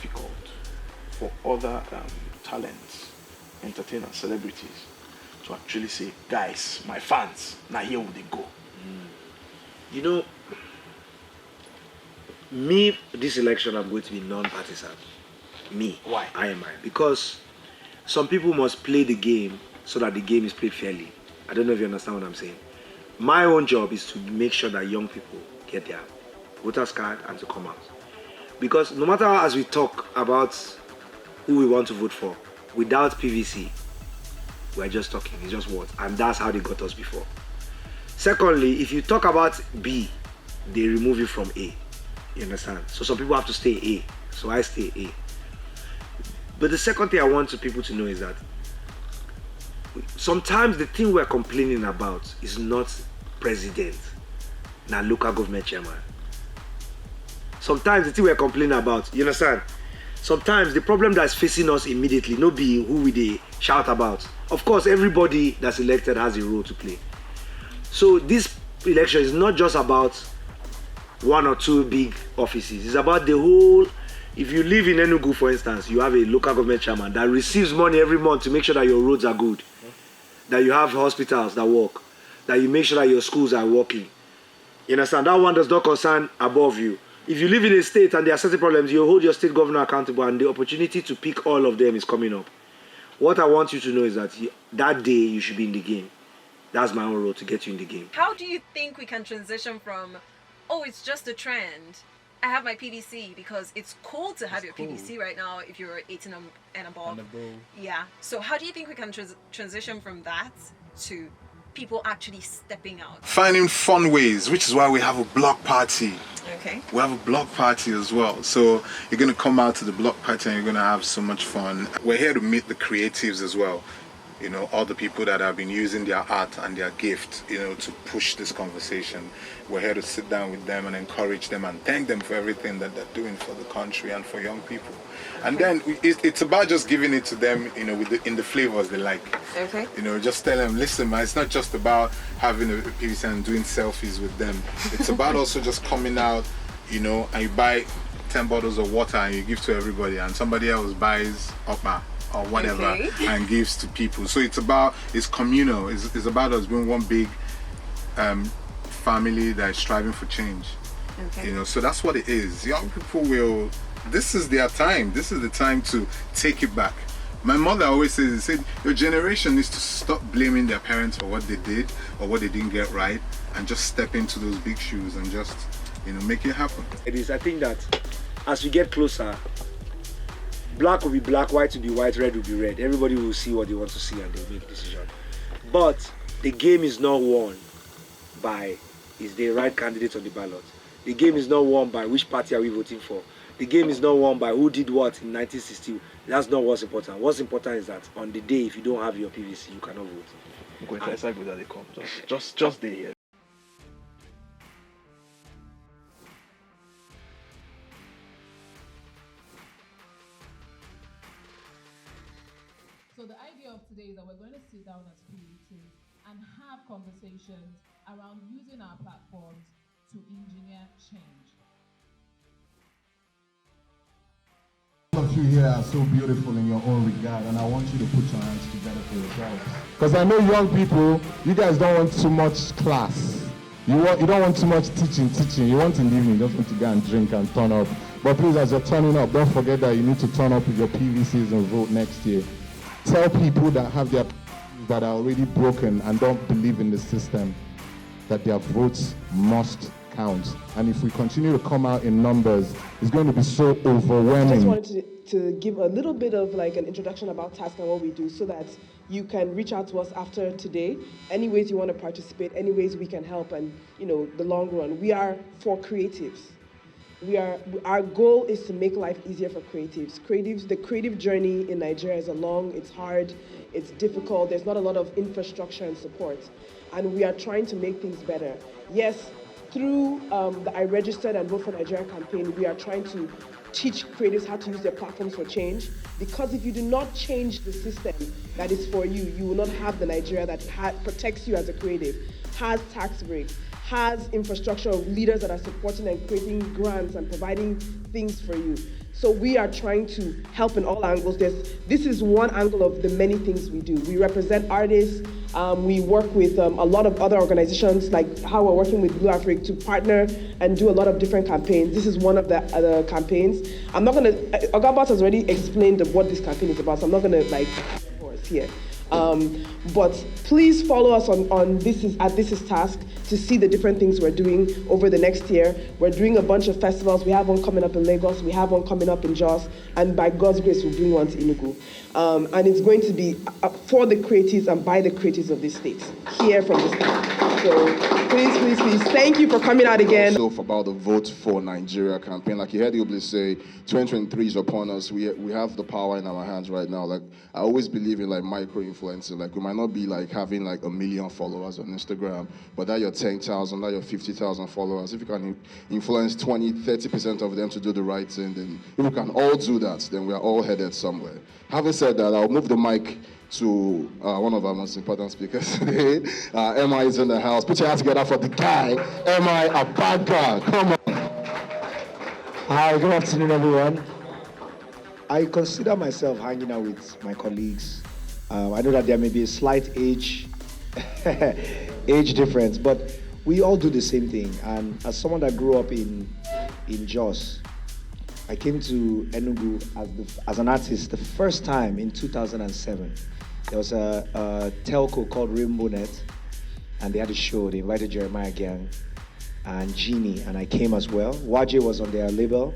difficult for other talents, entertainers, celebrities to actually say, guys, my fans, now here will they go. You know, me, this election, I'm going to be non-partisan. Me. Why? I am. Because some people must play the game so that the game is played fairly. I don't know if you understand what I'm saying. My own job is to make sure that young people get their voter's card and to come out. Because no matter how, as we talk about who we want to vote for, without PVC, we're just talking, it's just words. And that's how they got us before. Secondly, if you talk about B, they remove you from A. You understand? So some people have to stay A. So I stay A. But the second thing I want people to know is that sometimes the thing we're complaining about is not president, now local government chairman. Sometimes the thing we're complaining about, you understand? Sometimes the problem that's facing us immediately, no be who we shout about. Of course, everybody that's elected has a role to play. So this election is not just about one or two big offices. It's about the whole. If you live in Enugu, for instance, you have a local government chairman that receives money every month to make sure that your roads are good, that you have hospitals that work, that you make sure that your schools are working. You understand? That one does not concern above you. If you live in a state and there are certain problems, you hold your state governor accountable, and the opportunity to pick all of them is coming up. What I want you to know is that that day you should be in the game. That's my own role, to get you in the game. How do you think we can transition from, oh, it's just a trend, I have my PVC, because it's cool to have your PVC right now if you're 18 and above. Yeah. So how do you think we can transition from that to people actually stepping out? Finding fun ways, which is why we have a block party. Okay. We have a block party as well. So you're going to come out to the block party and you're going to have so much fun. We're here to meet the creatives as well. You know, all the people that have been using their art and their gift, you know, to push this conversation. We're here to sit down with them and encourage them and thank them for everything that they're doing for the country and for young people. And then it's about just giving it to them, you know, in the flavors they like. Okay. You know, just tell them, listen, man, it's not just about having a PVC and doing selfies with them. It's about also just coming out, you know, and you buy 10 bottles of water and you give to everybody, and somebody else buys Okpa or whatever and gives to people. So it's communal. It's about us being one big family that is striving for change. Okay. You know, so that's what it is. Young people this is their time. This is the time to take it back. My mother always says, your generation needs to stop blaming their parents for what they did or what they didn't get right, and just step into those big shoes and just, you know, make it happen. It is, I think that as we get closer, black will be black, white will be white, red will be red. Everybody will see what they want to see and they'll make a decision. But the game is not won by, is the right candidate on the ballot. The game is not won by which party are we voting for. The game is not won by who did what in 1960. That's not what's important. What's important is that on the day, if you don't have your PVC, you cannot vote. Just there here. So the idea of today is that we're going to sit down as creators and have conversations around using our platforms to engineer change. All of you here are so beautiful in your own regard, and I want you to put your hands together for yourselves. Because I know young people, you guys don't want too much class. You don't want too much teaching. You want in the evening, just want to go and drink and turn up. But please, as you're turning up, don't forget that you need to turn up with your PVCs and vote next year. Tell people that have their PVCs that are already broken and don't believe in the system that their votes must count. And if we continue to come out in numbers, it's going to be so overwhelming. I just wanted to give a little bit of like an introduction about TASC and what we do, so that you can reach out to us after today. Any ways you want to participate, any ways we can help, and you know, the long run. We are for creatives. Our goal is to make life easier for creatives. The creative journey in Nigeria is long, it's hard, it's difficult, there's not a lot of infrastructure and support. And we are trying to make things better. Yes, through the I Registered and Vote for Nigeria campaign, we are trying to teach creatives how to use their platforms for change. Because if you do not change the system that is for you, you will not have the Nigeria that protects you as a creative, has tax breaks, has infrastructure of leaders that are supporting and creating grants and providing things for you. So we are trying to help in all angles. This is one angle of the many things we do. We represent artists. We work with a lot of other organizations, like how we're working with BlueAfric to partner and do a lot of different campaigns. This is one of the campaigns. I'm not going to, Ogabot has already explained what this campaign is about, so I'm not going to force here. But please follow us on This Is Task to see the different things we're doing over the next year. We're doing a bunch of festivals. We have one coming up in Lagos. We have one coming up in Jos. And by God's grace, we'll bring one to Enugu. And it's going to be for the creatives and by the creatives of this state, here from the state. So please, thank you for coming out again. Also about the Vote for Nigeria campaign, like you heard Illbliss say, 2023 is upon us. We have the power in our hands right now. Like I always believe in like micro-influencing. Like we might not be like having like 1 million followers on Instagram, but that your 10,000, that your 50,000 followers, if you can influence 20, 30% of them to do the right thing, then if we can all do that, then we are all headed somewhere. Having said that, I'll move the mic to one of our most important speakers today. MI is in the house. Put your hands together for the guy, MI Abaga. Come on. Hi, good afternoon, everyone. I consider myself hanging out with my colleagues. I know that there may be a slight age difference, but we all do the same thing. And as someone that grew up in Jos, I came to Enugu as an artist the first time in 2007. There was a telco called Rainbow Net, and they had a show. They invited Jeremiah Gang and Genie, and I came as well. Waje was on their label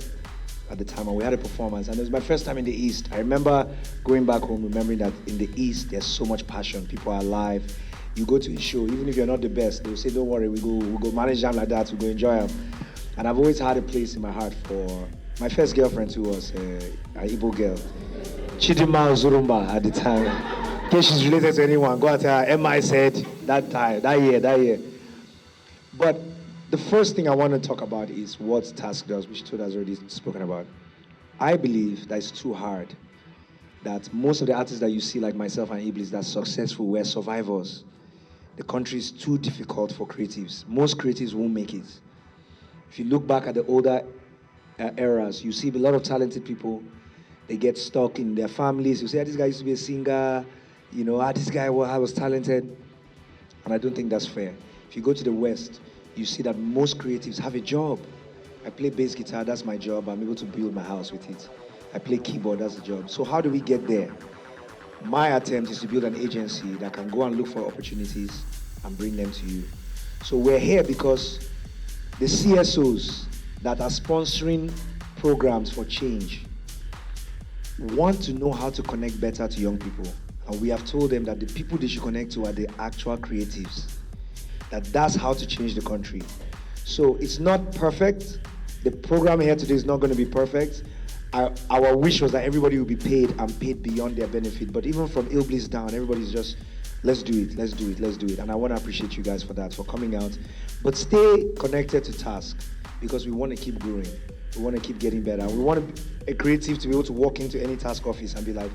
at the time, and we had a performance. And it was my first time in the East. I remember going back home, remembering that in the East, there's so much passion. People are alive. You go to a show, even if you're not the best, they'll say, don't worry, we'll go manage them like that, we'll go enjoy them. And I've always had a place in my heart for my first girlfriend, who was an Igbo girl, Chidima Zurumba at the time. In case she's related to anyone, go out to her. MI said that year. But the first thing I want to talk about is what Task does, which Todd has already spoken about. I believe that it's too hard, that most of the artists that you see, like myself and Illbliss, that successful, were survivors. The country is too difficult for creatives. Most creatives won't make it. If you look back at the older eras, you see a lot of talented people. They get stuck in their families. You say, this guy used to be a singer. This guy was talented. And I don't think that's fair. If you go to the West, you see that most creatives have a job. I play bass guitar, that's my job. I'm able to build my house with it. I play keyboard, that's the job. So how do we get there? My attempt is to build an agency that can go and look for opportunities and bring them to you. So we're here because the CSOs that are sponsoring programs for change want to know how to connect better to young people. And we have told them that the people they should connect to are the actual creatives. That's how to change the country. So it's not perfect. The program here today is not going to be perfect. Our wish was that everybody will be paid and paid beyond their benefit. But even from Illbliss down, everybody's just, let's do it. And I want to appreciate you guys for that, for coming out. But stay connected to Task, because we want to keep growing. We want to keep getting better. We want a creative to be able to walk into any Task office and be like,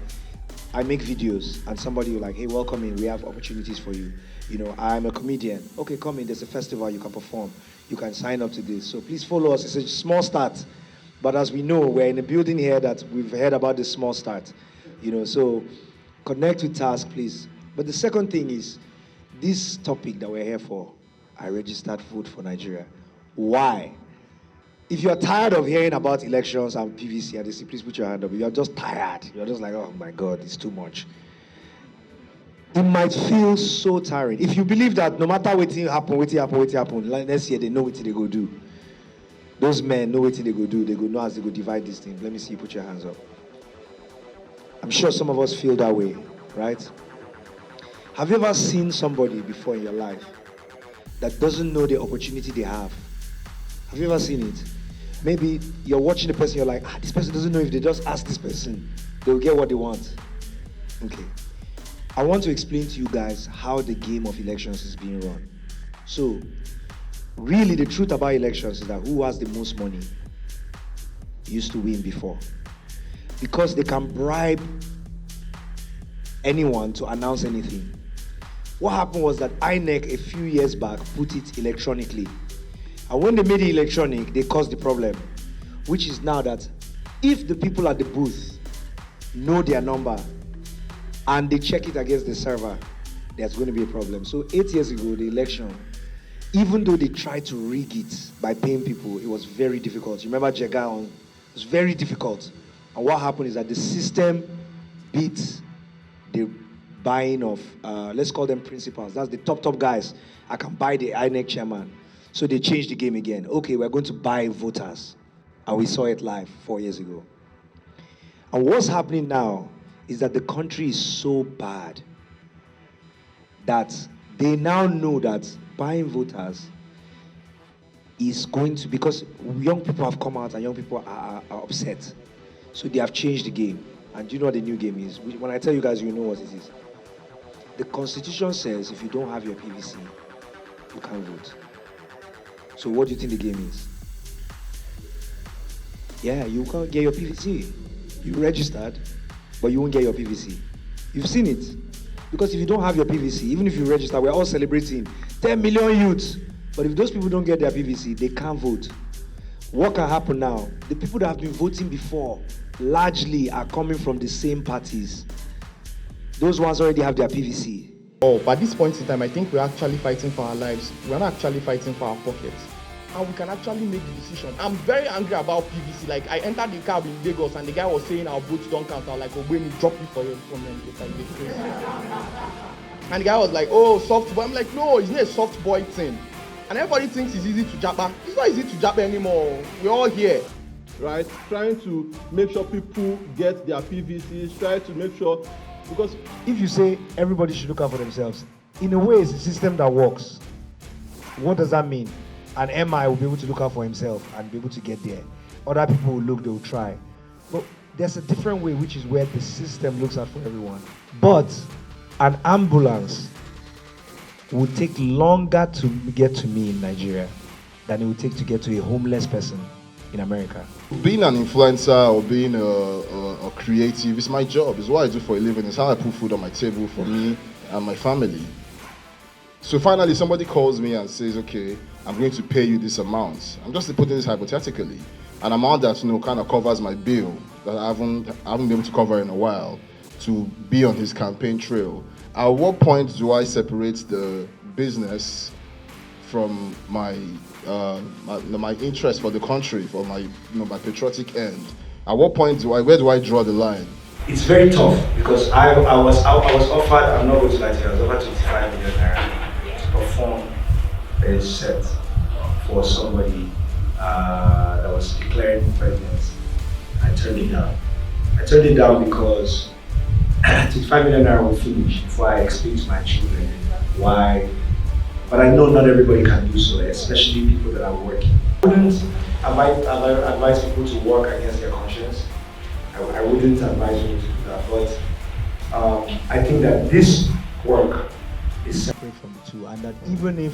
I make videos, and somebody will like, hey, welcome in, we have opportunities for you. I'm a comedian. Okay, come in, there's a festival, you can perform. You can sign up to this. So please follow us. It's a small start. But as we know, we're in a building here that we've heard about this small start. So connect with Task, please. But the second thing is, this topic that we're here for, I registered Vote for Nigeria. Why? If you're tired of hearing about elections and PVC, and they say, please put your hand up. If you're just tired, you're just like, oh my God, it's too much. It might feel so tiring. If you believe that no matter what happen, like next year they know what they go do. Those men know what they go do. They go know as they go divide this thing. Let me see you put your hands up. I'm sure some of us feel that way, right? Have you ever seen somebody before in your life that doesn't know the opportunity they have? Have you ever seen it? Maybe you're watching the person, you're like, this person doesn't know, if they just ask this person, they'll get what they want. Okay. I want to explain to you guys how the game of elections is being run. So, really the truth about elections is that who has the most money used to win before. Because they can bribe anyone to announce anything. What happened was that INEC a few years back put it electronically. And when they made it electronic, they caused the problem, which is now that If the people at the booth know their number and they check it against the server, there's going to be a problem. So 8 years ago, the election, even though they tried to rig it by paying people, it was very difficult. You remember Jega? It was very difficult. And what happened is that the system beat the buying of, let's call them principals. That's the top guys. I can buy the INEC chairman. So they changed the game again. Okay, we're going to buy voters. And we saw it live 4 years ago. And what's happening now is that the country is so bad that they now know that buying voters is going to, because young people have come out and young people are upset. So they have changed the game. And do you know what the new game is? When I tell you guys, you know what it is. The Constitution says if you don't have your PVC, you can't vote. So what do you think the game is? Yeah, you can't get your PVC. You registered, but you won't get your PVC. You've seen it. Because if you don't have your PVC, even if you register, we're all celebrating 10 million youths. But if those people don't get their PVC, they can't vote. What can happen now? The people that have been voting before largely are coming from the same parties. Those ones already have their PVC. Oh, but at this point in time, I think we're actually fighting for our lives. We're not actually fighting for our pockets. And we can actually make the decision. I'm very angry about PVC. Like, I entered the car in Lagos and the guy was saying our votes don't count. I was like, oh, when you drop it for your comment, it's like crazy. And the guy was like, oh, soft boy. I'm like, no, it's not a soft boy thing. And everybody thinks it's easy to jabba. It's not easy to jabba anymore. We're all here. Right? Trying to make sure people get their PVCs, try to make sure, because if you say everybody should look out for themselves, in a way it's a system that works. What does that mean? An MI will be able to look out for himself and be able to get there. Other people will look, they will try. But there's a different way, which is where the system looks out for everyone. But an ambulance will take longer to get to me in Nigeria than it will take to get to a homeless person in America. Being an influencer or being a creative is my job. It's what I do for a living. It's how I put food on my table for me and my family. So finally somebody calls me and says, okay, I'm going to pay you this amount. I'm just putting this hypothetically. An amount that kind of covers my bill that I haven't been able to cover in a while to be on his campaign trail. At what point do I separate the business from my interest for the country, for my my patriotic end? At what point where do I draw the line? It's very tough because I was offered, I'm not going to lie to you, I was offered 25 million naira to perform a set for somebody that was declaring pregnant. I turned it down. I turned it down because 25 million naira will finish before I explain to my children why. But I know not everybody can do so, especially people that are working. I wouldn't advise people to work against their conscience. I wouldn't advise you to do that, but I think that this work is separate from the two, and that even if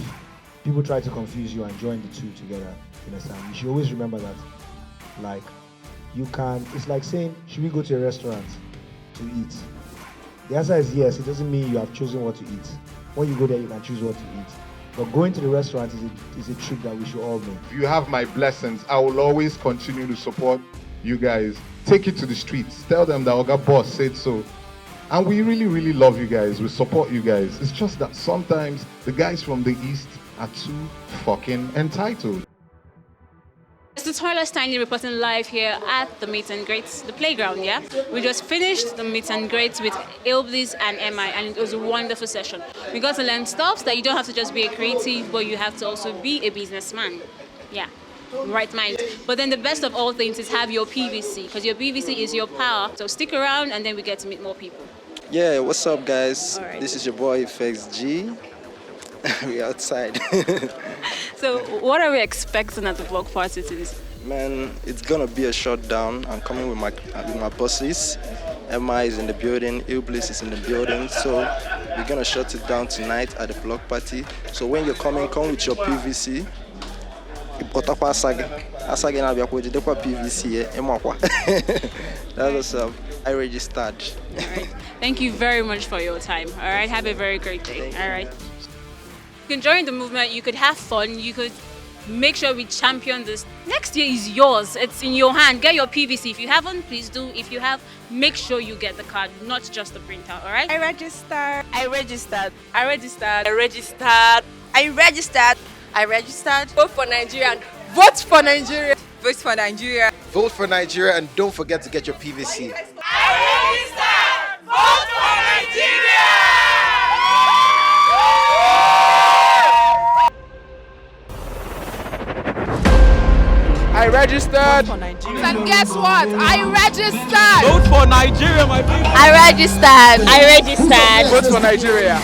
people try to confuse you and join the two together, you understand, you should always remember that, like, you can, it's like saying, should we go to a restaurant to eat? The answer is yes. It doesn't mean you have chosen what to eat. When you go there, you can choose what to eat. But going to the restaurant is a trip that we should all make. If you have my blessings, I will always continue to support you guys. Take it to the streets. Tell them that Oga Boss said so. And we really, really love you guys. We support you guys. It's just that sometimes the guys from the East are too fucking entitled. It's the Toilet Tiny reporting live here at the meet and greets, the playground, yeah? We just finished the meet and greets with Illbliss and MI, and it was a wonderful session. We got to learn stuff that you don't have to just be a creative, but you have to also be a businessman. Yeah, right mind. But then the best of all things is have your PVC, because your PVC is your power. So stick around and then we get to meet more people. Yeah, what's up guys? Right. This is your boy FXG. We're outside. So what are we expecting at the block party today? Man, it's gonna be a shutdown. I'm coming with my bosses. MI is in the building, Illbliss is in the building. So we're gonna shut it down tonight at the block party. So when you're coming, come with your PVC. That's what's up. I registered. All right. Thank you very much for your time. All right, have a very great day. All right. You can join the movement, you could have fun, you could make sure we champion this. Next year is yours. It's in your hand. Get your PVC. If you haven't, please do. If you have, make sure you get the card, not just the printout, all right? I registered. I registered. I registered. I registered. I registered. I registered. Vote for Nigeria. Vote for Nigeria. Vote for Nigeria. Vote for Nigeria, and don't forget to get your PVC. I registered. Vote for Nigeria. I registered. And guess what? I registered. Vote for Nigeria, my people. I registered. I registered. Vote for Nigeria.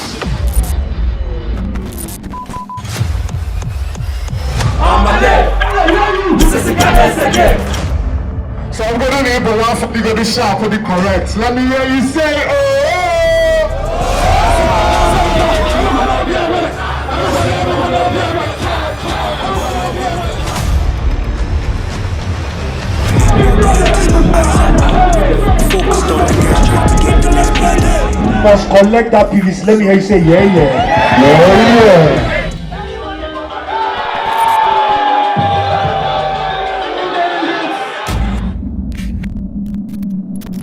So I'm gonna need the one for you to be sharp for the correct. Let me hear you say, oh. You must collect that PVC. Let me hear you say, yeah, yeah. Yeah, yeah.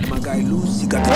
My guy loose, he got the